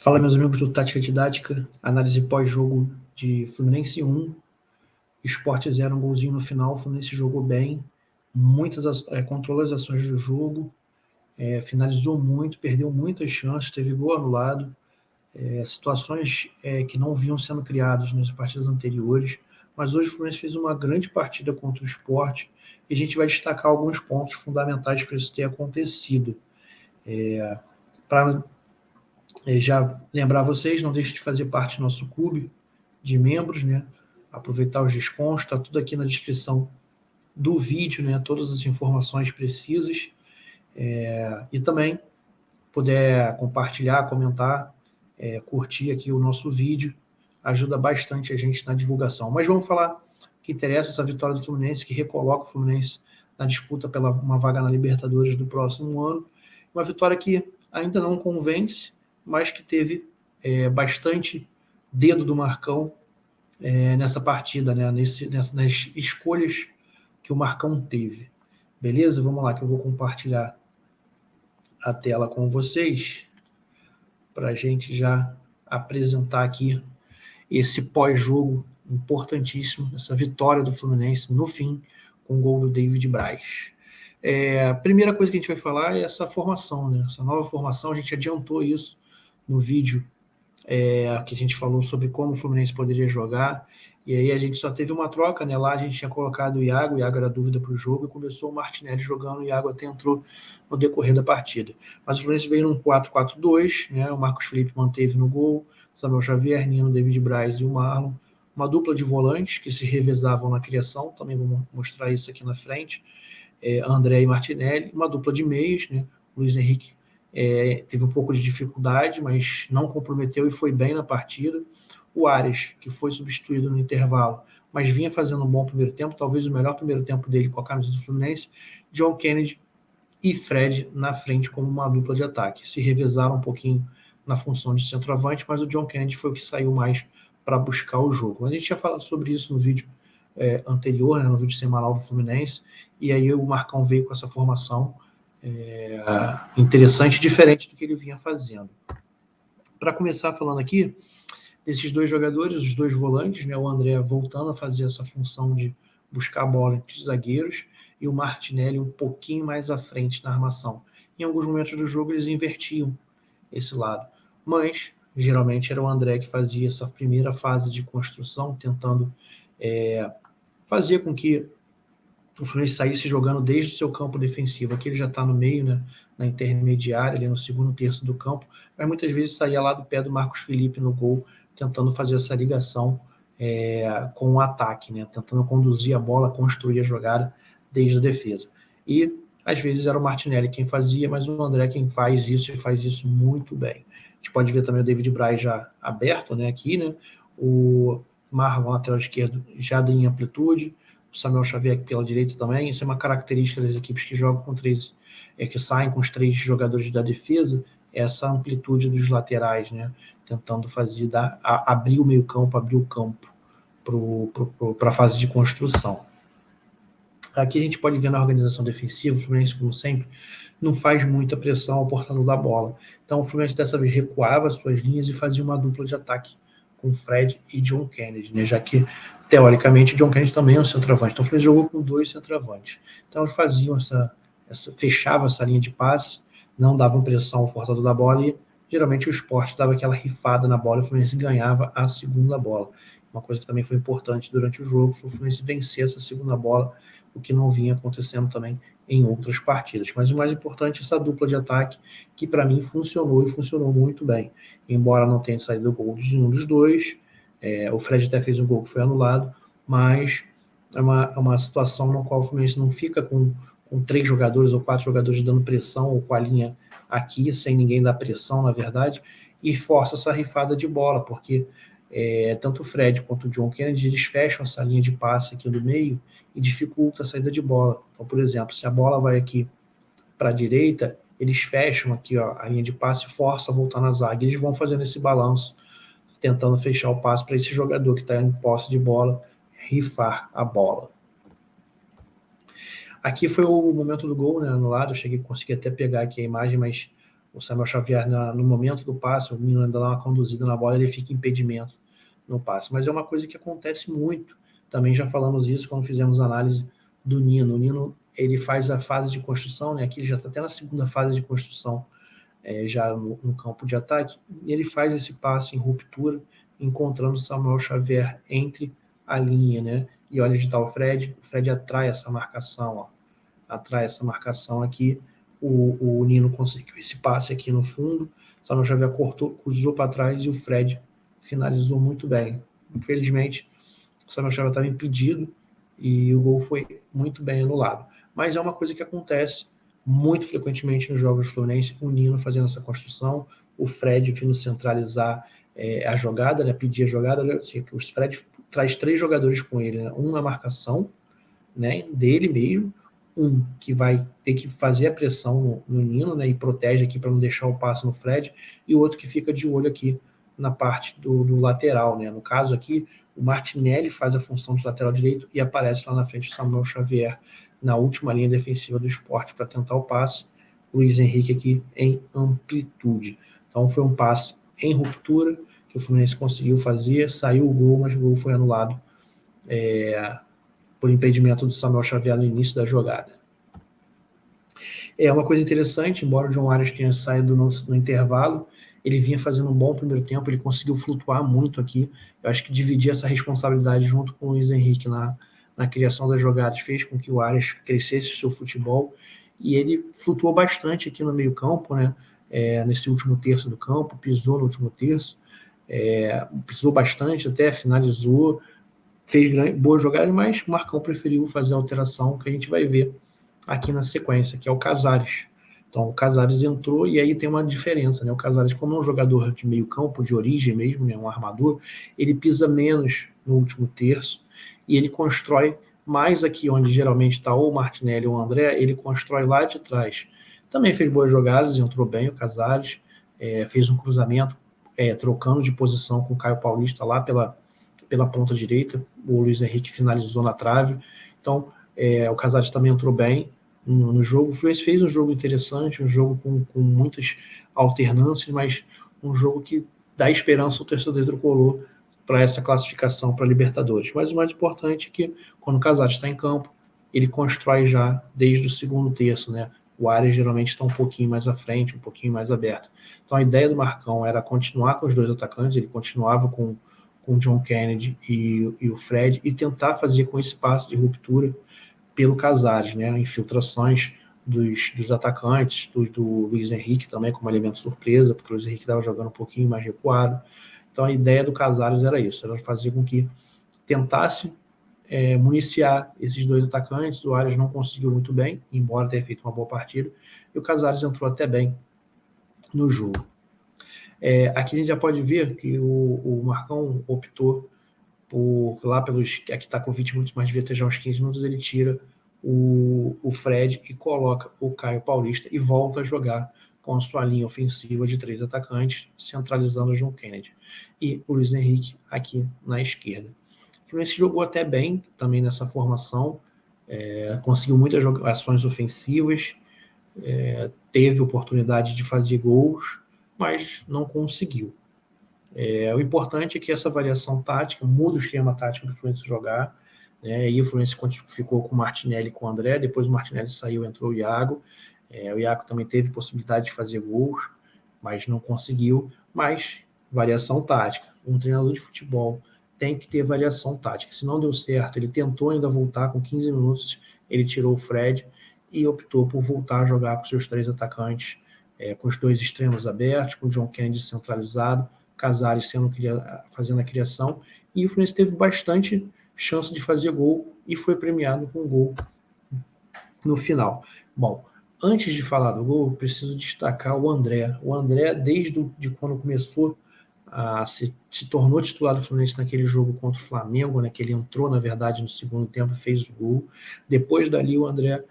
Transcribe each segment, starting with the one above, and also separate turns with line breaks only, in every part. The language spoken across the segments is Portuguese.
Fala, meus amigos do Tática Didática, análise pós-jogo de Fluminense 1, Sport 0, um golzinho no final. O Fluminense jogou bem, controlou as ações do jogo, finalizou muito, perdeu muitas chances, teve gol anulado, situações que não vinham sendo criadas nas partidas anteriores, mas hoje o Fluminense fez uma grande partida contra o Sport e a gente vai destacar alguns pontos fundamentais para isso ter acontecido. Para já lembrar vocês, não deixe de fazer parte do nosso clube de membros, né? Aproveitar os descontos, está tudo aqui na descrição do vídeo, né? Todas as informações precisas. E também puder compartilhar, comentar, curtir aqui o nosso vídeo, ajuda bastante a gente na divulgação. Mas vamos falar que interessa essa vitória do Fluminense, que recoloca o Fluminense na disputa pela uma vaga na Libertadores do próximo ano. Uma vitória que ainda não convence, mas que teve bastante dedo do Marcão nessa partida, né? Nas escolhas que o Marcão teve. Beleza? Vamos lá, que eu vou compartilhar a tela com vocês para a gente já apresentar aqui esse pós-jogo importantíssimo, essa vitória do Fluminense no fim, com o gol do David Braz. A primeira coisa que a gente vai falar é essa formação, né? Essa nova formação. A gente adiantou isso no vídeo que a gente falou sobre como o Fluminense poderia jogar, e aí a gente só teve uma troca, né? Lá a gente tinha colocado o Iago era dúvida para o jogo, e começou o Martinelli jogando, o Iago até entrou no decorrer da partida. Mas o Fluminense veio num 4-4-2, né? O Marcos Felipe manteve no gol, Samuel Xavier, Nino, David Braz e o Marlon, uma dupla de volantes que se revezavam na criação, também vou mostrar isso aqui na frente, André e Martinelli, uma dupla de meias, né? Luiz Henrique teve um pouco de dificuldade, mas não comprometeu e foi bem na partida. O Ares, que foi substituído no intervalo, mas vinha fazendo um bom primeiro tempo, talvez o melhor primeiro tempo dele com a camisa do Fluminense. John Kennedy e Fred na frente como uma dupla de ataque. Se revezaram um pouquinho na função de centroavante, mas o John Kennedy foi o que saiu mais para buscar o jogo. Mas a gente tinha falado sobre isso no vídeo anterior, né, no vídeo semanal do Fluminense, e aí o Marcão veio com essa formação interessante, diferente do que ele vinha fazendo. Para começar falando aqui, desses dois jogadores, os dois volantes, né, o André voltando a fazer essa função de buscar a bola entre os zagueiros, e o Martinelli um pouquinho mais à frente na armação. Em alguns momentos do jogo eles invertiam esse lado, mas geralmente era o André que fazia essa primeira fase de construção, tentando fazer com que o Fluminense saísse jogando desde o seu campo defensivo. Aqui ele já está no meio, né, na intermediária, ali no segundo terço do campo, mas muitas vezes saía lá do pé do Marcos Felipe no gol, tentando fazer essa ligação com o ataque, né, tentando conduzir a bola, construir a jogada desde a defesa. E às vezes era o Martinelli quem fazia, mas o André quem faz isso, e faz isso muito bem. A gente pode ver também o David Braz já aberto, né, aqui, né, o Marlon, lateral esquerdo, já em amplitude, o Samuel Xavier pela direita também. Isso é uma característica das equipes que jogam com três, que saem com os três jogadores da defesa, essa amplitude dos laterais, né? Tentando fazer, abrir o meio campo, abrir o campo para a fase de construção. Aqui a gente pode ver na organização defensiva, o Fluminense, como sempre, não faz muita pressão ao portador da bola. Então o Fluminense dessa vez recuava as suas linhas e fazia uma dupla de ataque com Fred e John Kennedy, né? Já que teoricamente, o John Kennedy também é um centroavante. Então, o Fluminense jogou com dois centroavantes. Então, eles faziam fechavam essa linha de passe, não davam pressão ao portador da bola e, geralmente, o Sport dava aquela rifada na bola e o Fluminense ganhava a segunda bola. Uma coisa que também foi importante durante o jogo foi o Fluminense vencer essa segunda bola, o que não vinha acontecendo também em outras partidas. Mas o mais importante é essa dupla de ataque, que para mim funcionou e funcionou muito bem. Embora não tenha saído o gol de um dos dois, o Fred até fez um gol que foi anulado, mas é uma situação na qual o Fluminense não fica com 3 jogadores ou 4 jogadores dando pressão, ou com a linha aqui, sem ninguém dar pressão, na verdade, e força essa rifada de bola, porque tanto o Fred quanto o John Kennedy, eles fecham essa linha de passe aqui no meio e dificulta a saída de bola. Então, por exemplo, se a bola vai aqui para a direita, eles fecham aqui, ó, a linha de passe e força a voltar na zaga. Eles vão fazendo esse balanço, tentando fechar o passe para esse jogador que está em posse de bola rifar a bola. Aqui foi o momento do gol, né, anulado. Eu consegui até pegar aqui a imagem, mas o Samuel Xavier, no momento do passe, o Nino ainda dá uma conduzida na bola, ele fica impedimento no passe. Mas é uma coisa que acontece muito. Também já falamos isso quando fizemos análise do Nino. O Nino, ele faz a fase de construção, né? Aqui ele já está até na segunda fase de construção, já no campo de ataque, e ele faz esse passe em ruptura, encontrando o Samuel Xavier entre a linha, né? E olha onde está o Fred atrai essa marcação, ó. Atrai essa marcação aqui, o Nino conseguiu esse passe aqui no fundo, o Samuel Xavier cortou, cruzou para trás e o Fred finalizou muito bem. Infelizmente, o Samuel Xavier estava impedido e o gol foi muito bem anulado. Mas é uma coisa que acontece muito frequentemente nos jogos do Fluminense, o Nino fazendo essa construção, o Fred vindo centralizar a jogada, né, pedir a jogada, assim, o Fred traz 3 jogadores com ele, né, um na marcação, né, dele mesmo, um que vai ter que fazer a pressão no Nino, né, e protege aqui para não deixar o passe no Fred, e o outro que fica de olho aqui na parte do lateral, né. No caso aqui, o Martinelli faz a função de lateral direito e aparece lá na frente o Samuel Xavier na última linha defensiva do Sport para tentar o passe, Luiz Henrique aqui em amplitude. Então foi um passe em ruptura que o Fluminense conseguiu fazer, saiu o gol, mas o gol foi anulado por impedimento do Samuel Xavier no início da jogada. É uma coisa interessante, embora o John Arias tenha saído no intervalo, ele vinha fazendo um bom primeiro tempo, ele conseguiu flutuar muito aqui. Eu acho que dividir essa responsabilidade junto com o Luiz Henrique na criação das jogadas fez com que o Arias crescesse o seu futebol, e ele flutuou bastante aqui no meio campo, né? Nesse último terço do campo, pisou no último terço, pisou bastante, até finalizou, fez boas jogadas, mas o Marcão preferiu fazer a alteração que a gente vai ver aqui na sequência, que é o Casares. Então o Casares entrou e aí tem uma diferença, né? O Casares, como é um jogador de meio campo, de origem mesmo, né? Um armador, ele pisa menos no último terço e ele constrói mais aqui onde geralmente está ou o Martinelli ou o André, ele constrói lá de trás. Também fez boas jogadas, entrou bem o Casares, fez um cruzamento, trocando de posição com o Caio Paulista lá pela ponta direita, o Luiz Henrique finalizou na trave. Então o Casares também entrou bem no jogo. O Fluminense fez um jogo interessante, um jogo com muitas alternâncias, mas um jogo que dá esperança ao torcedor tricolor para essa classificação para a Libertadores. Mas o mais importante é que quando o Casares está em campo, ele constrói já desde o segundo terço, né? O Arias geralmente está um pouquinho mais à frente, um pouquinho mais aberto. Então a ideia do Marcão era continuar com os 2 atacantes, ele continuava com o John Kennedy e o Fred, e tentar fazer com esse passe de ruptura pelo Casares, né? Infiltrações dos atacantes, do Luiz Henrique também como elemento surpresa, porque o Luiz Henrique estava jogando um pouquinho mais recuado. Então a ideia do Casares era isso, era fazer com que tentasse municiar esses 2 atacantes. O Arias não conseguiu muito bem, embora tenha feito uma boa partida, e o Casares entrou até bem no jogo. Aqui a gente já pode ver que o Marcão optou lá pelos... Aqui está com 20 minutos, mas devia ter já uns 15 minutos, ele tira o Fred e coloca o Caio Paulista e volta a jogar com a sua linha ofensiva de 3 atacantes, centralizando o John Kennedy. E o Luiz Henrique aqui na esquerda. O Fluminense jogou até bem também nessa formação, conseguiu muitas ações ofensivas, teve oportunidade de fazer gols, mas não conseguiu. O importante é que essa variação tática muda o esquema tático do Fluminense jogar, né? E o Fluminense ficou com o Martinelli e com o André, depois o Martinelli saiu, entrou o Iago. O Iago também teve possibilidade de fazer gols, mas não conseguiu. Mas variação tática. Um treinador de futebol tem que ter variação tática. Se não deu certo, ele tentou ainda voltar com 15 minutos, ele tirou o Fred e optou por voltar a jogar com seus 3 atacantes, com os 2 extremos abertos, com o John Kennedy centralizado, Casares fazendo a criação, e o Fluminense teve bastante chance de fazer gol e foi premiado com gol no final. Bom, antes de falar do gol, preciso destacar o André. O André, desde quando começou se tornou titular do Fluminense naquele jogo contra o Flamengo, né, que ele entrou, na verdade, no segundo tempo e fez o gol. Depois dali, o André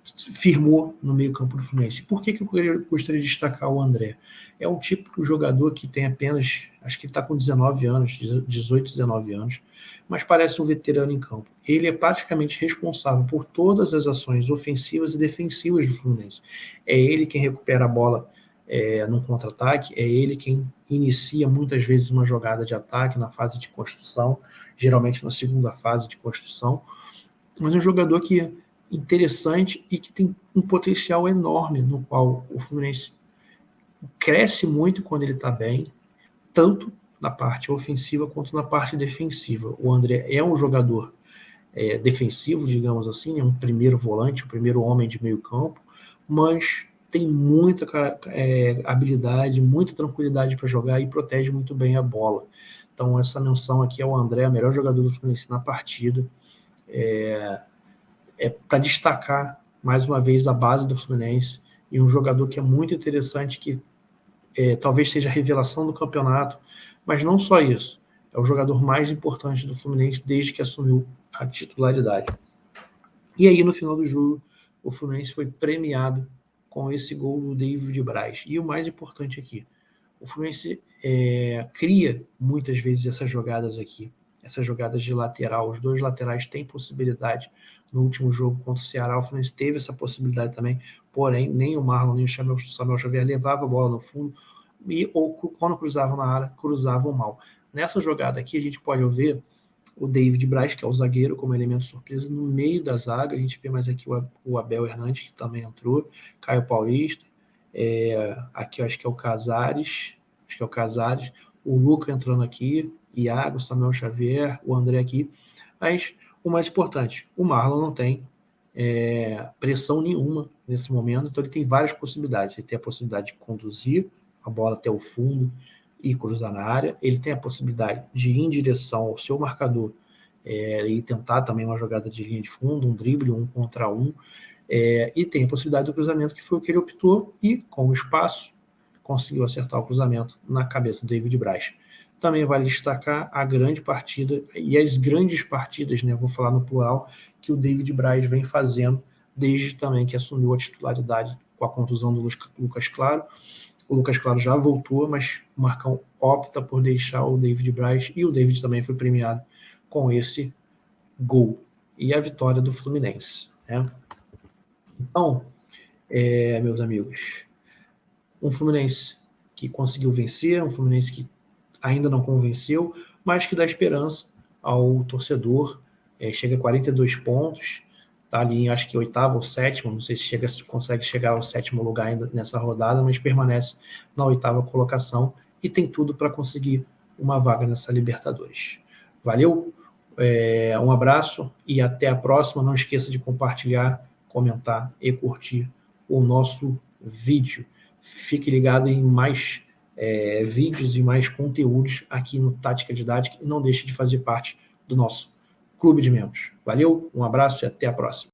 firmou no meio-campo do Fluminense. Por que eu gostaria de destacar o André? É um tipo de jogador que tem apenas, acho que ele está com 19 anos, 18, 19 anos, mas parece um veterano em campo. Ele é praticamente responsável por todas as ações ofensivas e defensivas do Fluminense. É ele quem recupera a bola no contra-ataque, é ele quem inicia muitas vezes uma jogada de ataque na fase de construção, geralmente na segunda fase de construção, mas é um jogador que é interessante e que tem um potencial enorme, no qual o Fluminense cresce muito quando ele está bem, tanto na parte ofensiva quanto na parte defensiva. O André é um jogador defensivo, digamos assim, é um primeiro volante, o primeiro homem de meio campo, mas tem muita habilidade, muita tranquilidade para jogar e protege muito bem a bola. Então essa menção aqui ao André, o melhor jogador do Fluminense na partida, para destacar mais uma vez a base do Fluminense e um jogador que é muito interessante, que talvez seja a revelação do campeonato, mas não só isso, é o jogador mais importante do Fluminense desde que assumiu a titularidade. E aí no final do jogo o Fluminense foi premiado com esse gol do David Braz. E o mais importante aqui, o Fluminense cria muitas vezes essas jogadas aqui, essas jogadas de lateral. Os dois laterais têm possibilidade. No último jogo contra o Ceará, o Fluminense teve essa possibilidade também, porém, nem o Marlon nem o Samuel Xavier levavam a bola no fundo, ou quando cruzavam na área, cruzavam mal. Nessa jogada aqui, a gente pode ver o David Braz, que é o zagueiro, como elemento surpresa, no meio da zaga. A gente vê mais aqui o Abel Hernandes, que também entrou, Caio Paulista, aqui eu acho que é o Casares, o Luca entrando aqui, Iago, Samuel Xavier, o André aqui. Mas o mais importante, o Marlon não tem pressão nenhuma nesse momento, então ele tem várias possibilidades. Ele tem a possibilidade de conduzir a bola até o fundo e cruzar na área, ele tem a possibilidade de ir em direção ao seu marcador e tentar também uma jogada de linha de fundo, um drible, 1 contra 1, e tem a possibilidade do cruzamento, que foi o que ele optou, e com o espaço conseguiu acertar o cruzamento na cabeça do David Braz. Também vale destacar a grande partida e as grandes partidas, vou falar no plural, que o David Braz vem fazendo desde também que assumiu a titularidade com a contusão do Lucas Claro. O Lucas Claro já voltou, mas o Marcão opta por deixar o David Braz, e o David também foi premiado com esse gol e a vitória do Fluminense. Então, meus amigos, um Fluminense que conseguiu vencer, um Fluminense que ainda não convenceu, mas que dá esperança ao torcedor. Chega a 42 pontos, está ali, acho que oitavo ou sétimo, não sei se consegue chegar ao sétimo lugar ainda nessa rodada, mas permanece na oitava colocação e tem tudo para conseguir uma vaga nessa Libertadores. Valeu, um abraço e até a próxima. Não esqueça de compartilhar, comentar e curtir o nosso vídeo. Fique ligado em mais vídeos e mais conteúdos aqui no Tática Didática, e não deixe de fazer parte do nosso clube de membros. Valeu, um abraço e até a próxima.